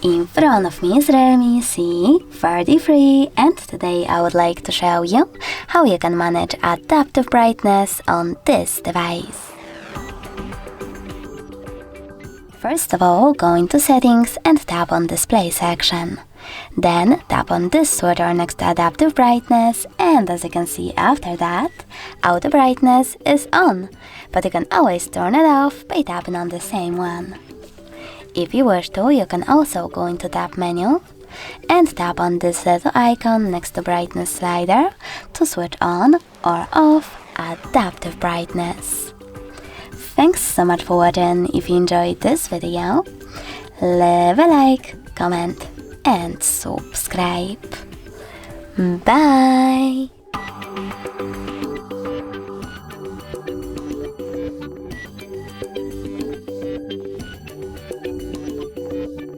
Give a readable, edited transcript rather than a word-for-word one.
In front of me is Realme C33, and today I would like to show you how you can manage adaptive brightness on this device. First of all, go into Settings and tap on Display section. Then tap on this switcher next to Adaptive Brightness, and as you can see after that, Auto Brightness is on, but you can always turn it off by tapping on the same one. If you wish to, you can also go into Tap menu and tap on this little icon next to Brightness slider to switch on or off Adaptive Brightness. Thanks so much for watching. If you enjoyed this video, leave a like, comment and subscribe. Bye!